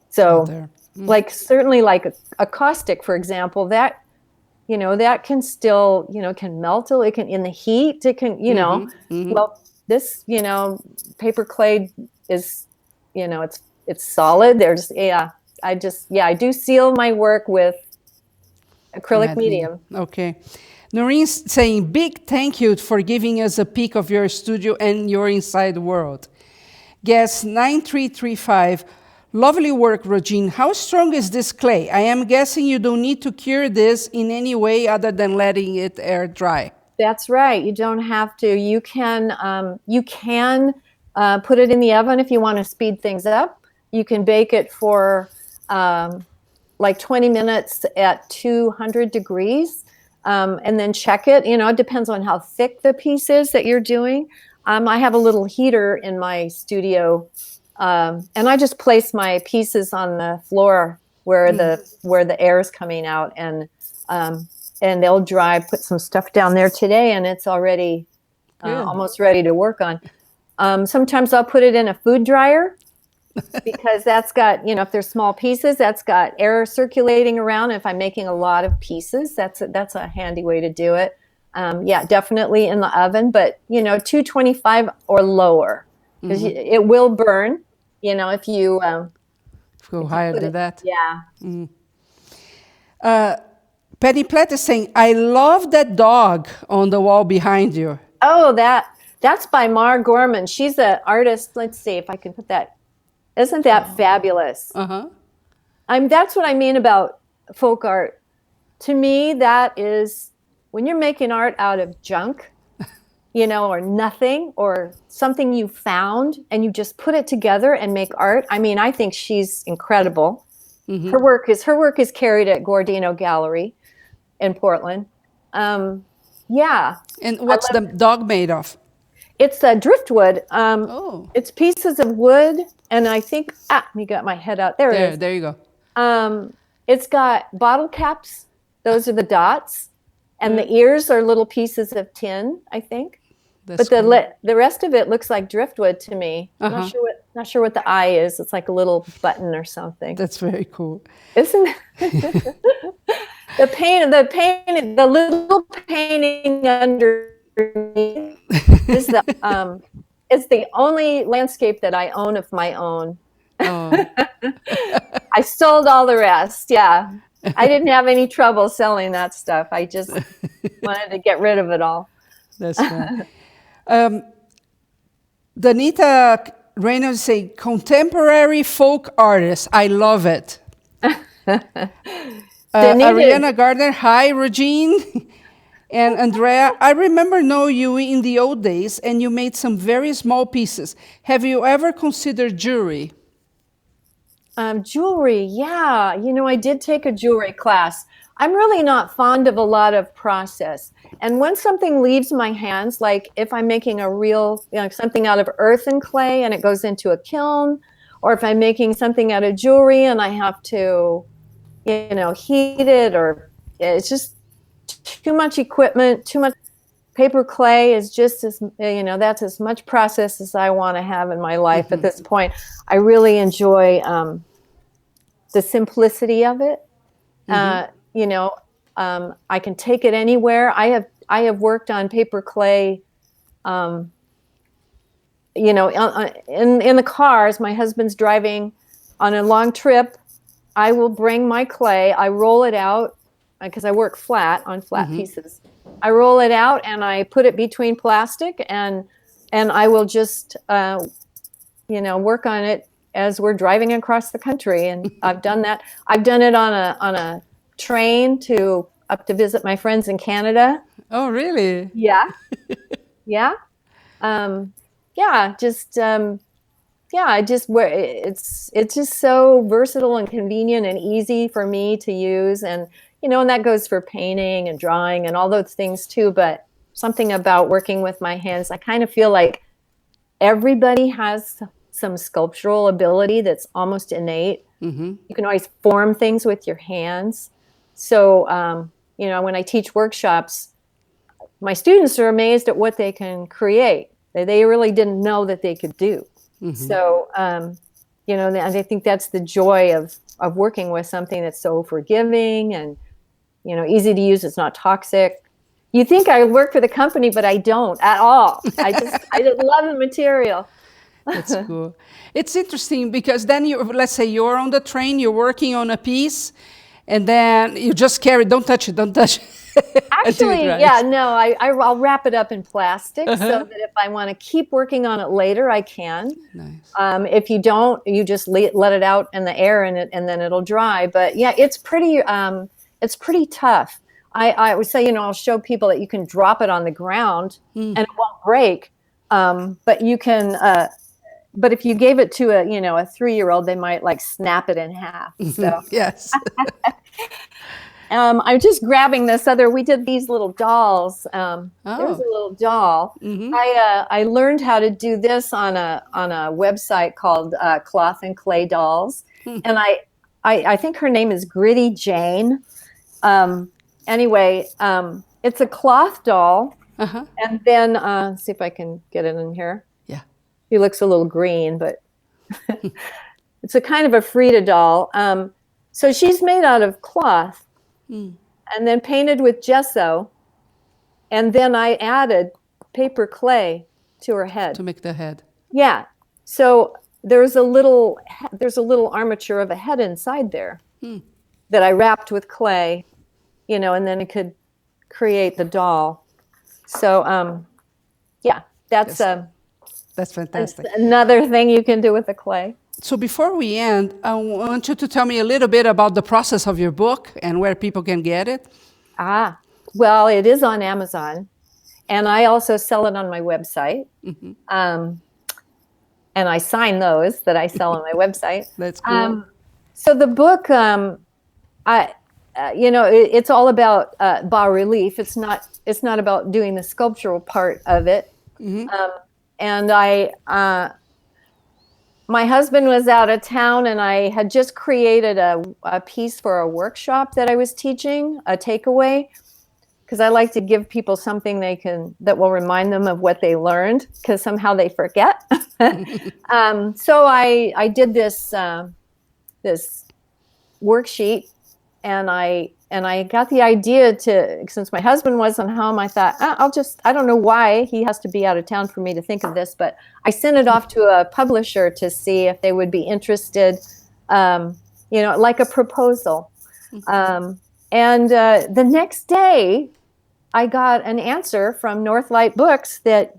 So, like certainly like a caustic, for example, that, that can still, can melt. It can, in the heat, it can, well, this, paper clay is, it's solid. There's, I do seal my work with acrylic medium. Okay. Noreen's saying, big thank you for giving us a peek of your studio and your inside world. Guess 9335, lovely work, Rogene. How strong is this clay? I am guessing you don't need to cure this in any way other than letting it air dry. That's right. You don't have to. You can put it in the oven if you want to speed things up. You can bake it for like 20 minutes at 200 degrees, and then check it. It depends on how thick the piece is that you're doing. I have a little heater in my studio, and I just place my pieces on the floor where the air is coming out, and they'll dry. Put some stuff down there today, and it's already almost ready to work on. Sometimes I'll put it in a food dryer because that's got, if there's small pieces, that's got air circulating around. If I'm making a lot of pieces, that's a handy way to do it. Definitely in the oven, but 225 or lower, because it will burn. If you go higher than that. Yeah. Penny Platt is saying, I love that dog on the wall behind you. Oh, that's by Mar Gorman. She's an artist. Let's see if I can put that. Isn't that fabulous? That's what I mean about folk art. To me, that is when you're making art out of junk, or nothing, or something you found, and you just put it together and make art. I mean, I think she's incredible. Her work is carried at Gordino Gallery in Portland. Yeah. And what's the dog made of? It's a driftwood. It's pieces of wood, and I think you got my head out. There it is. There you go. It's got bottle caps. Those are the dots, and the ears are little pieces of tin, I think. But the rest of it looks like driftwood to me. I'm not sure what. Not sure what the eye is. It's like a little button or something. That's very cool. Isn't it? the little painting underneath is it's the only landscape that I own of my own. Oh. I sold all the rest. Yeah. I didn't have any trouble selling that stuff. I just wanted to get rid of it all. That's fun. Danita Reynolds say contemporary folk artist. I love it. Ariana Gardner, hi, Rogene. And Andrea, I remember knowing you in the old days, and you made some very small pieces. Have you ever considered jewelry? Jewelry, yeah. I did take a jewelry class. I'm really not fond of a lot of process. And when something leaves my hands, like if I'm making a real, something out of earth and clay and it goes into a kiln, or if I'm making something out of jewelry and I have to, heat it, or it's just too much equipment, too much paper clay is just as, that's as much process as I want to have in my life at this point. I really enjoy the simplicity of it. I can take it anywhere. I have worked on paper clay, in the cars. My husband's driving on a long trip. I will bring my clay. I roll it out because I work on flat pieces. I roll it out and I put it between plastic, and I will just work on it as we're driving across the country. And I've done that. I've done it on a train up to visit my friends in Canada. Oh, really? Yeah. Yeah. It's just so versatile and convenient and easy for me to use. And, and that goes for painting and drawing and all those things too. But something about working with my hands, I kind of feel like everybody has some sculptural ability that's almost innate. You can always form things with your hands. So, when I teach workshops, my students are amazed at what they can create. They really didn't know that they could do. So, and I think that's the joy of working with something that's so forgiving and, easy to use. It's not toxic. You think I work for the company, but I don't at all. I just love the material. That's cool. It's interesting because then let's say you're on the train, you're working on a piece, and then you just carry, don't touch it. Actually, I'll wrap it up in plastic so that if I want to keep working on it later, I can. Nice. If you don't, you just let it out in the air and then it'll dry. But yeah, it's pretty tough. I always say, I'll show people that you can drop it on the ground and it won't break. But you can, but if you gave it to a 3-year-old, they might like snap it in half. So yes. I'm just grabbing we did these little dolls. There's a little doll. I learned how to do this on a website called Cloth and Clay Dolls. And I think her name is Gritty Jane. Anyway, it's a cloth doll. And then, see if I can get it in here. Yeah. She looks a little green, but it's a kind of a Frida doll. So she's made out of cloth and then painted with gesso. And then I added paper clay to her head. To make the head. Yeah. So there's a little armature of a head inside there that I wrapped with clay, and then it could create the doll. So, that's fantastic. Another thing you can do with the clay. So before we end, I want you to tell me a little bit about the process of your book and where people can get it. Well, it is on Amazon, and I also sell it on my website. And I sign those that I sell on my website. That's cool. So the book, it's all about bas relief. It's not about doing the sculptural part of it. And my husband was out of town, and I had just created a piece for a workshop that I was teaching, a takeaway, because I like to give people something that will remind them of what they learned, because somehow they forget. So I did this this worksheet, and I got the idea to, since my husband wasn't home, I thought, I don't know why he has to be out of town for me to think of this, but I sent it off to a publisher to see if they would be interested, like a proposal. And the next day, I got an answer from Northlight Books that,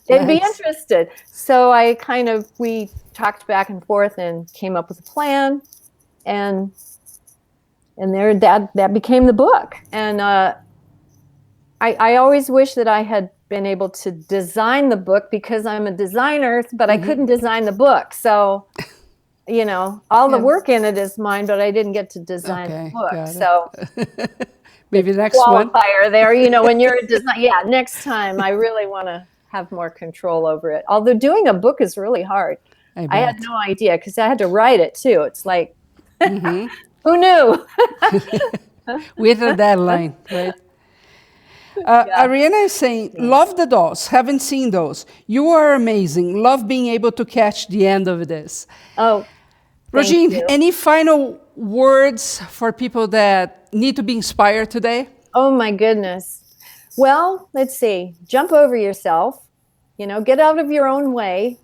they'd be interested. So we talked back and forth and came up with a plan, and there that became the book. And I always wish that I had been able to design the book, because I'm a designer, but I couldn't design the book. So, all the work in it is mine, but I didn't get to design the book. So maybe next one. Qualifier there, when you're a design. Yeah, next time I really want to have more control over it. Although doing a book is really hard. I had no idea, because I had to write it too. It's like, who knew? With a deadline, right? Ariana is saying, love the dolls. Haven't seen those. You are amazing. Love being able to catch the end of this. Oh, Rogene, any final words for people that need to be inspired today? Oh, my goodness. Well, let's see. Jump over yourself. Get out of your own way.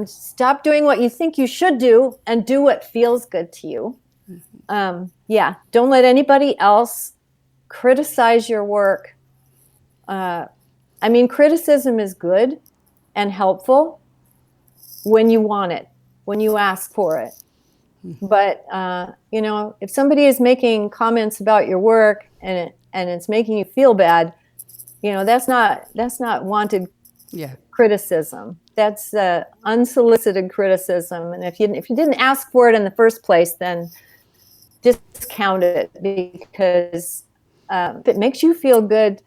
Stop doing what you think you should do, and do what feels good to you. Don't let anybody else criticize your work. Criticism is good and helpful when you want it, when you ask for it. But if somebody is making comments about your work and it's making you feel bad, that's not wanted criticism. That's unsolicited criticism. And if you didn't ask for it in the first place, then discount it, because if it makes you feel good,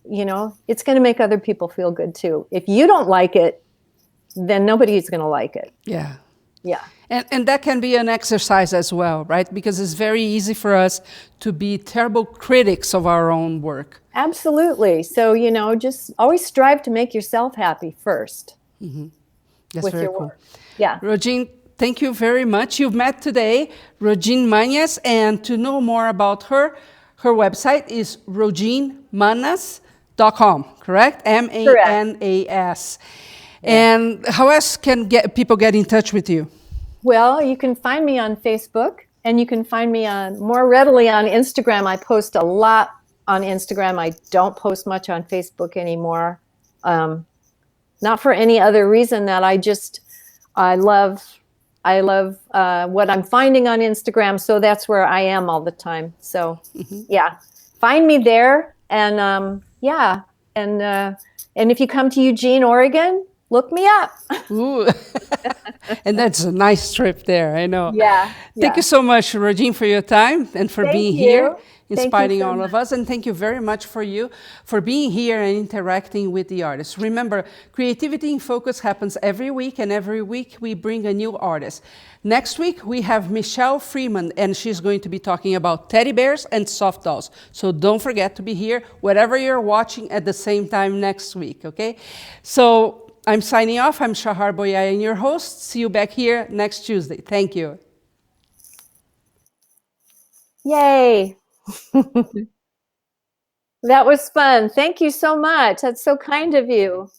it's going to make other people feel good too. If you don't like it, then nobody's going to like it. Yeah. Yeah. And that can be an exercise as well, right? Because it's very easy for us to be terrible critics of our own work. Absolutely. So, just always strive to make yourself happy first. That's with very your cool. work. Yeah. Rogene, thank you very much. You've met today Rogene Manas, and to know more about her website is rogenemanas.com, correct? Manas. And how else can people get in touch with you? Well, you can find me on Facebook, and you can find me more readily on Instagram. I post a lot on Instagram. I don't post much on Facebook anymore. Not for any other reason that I love what I'm finding on Instagram. So that's where I am all the time. So find me there. And and if you come to Eugene, Oregon, look me up. Ooh. And that's a nice trip there, I know. Yeah. Thank you so much, Rogene, for your time and for being here, inspiring all of us. And thank you very much for being here and interacting with the artists. Remember, Creativity in Focus happens every week, and every week we bring a new artist. Next week, we have Michelle Freeman, and she's going to be talking about teddy bears and soft dolls. So don't forget to be here, whatever you're watching, at the same time next week, okay? So I'm signing off. I'm Shahar Boyaya, your host. See you back here next Tuesday. Thank you. Yay. That was fun. Thank you so much. That's so kind of you.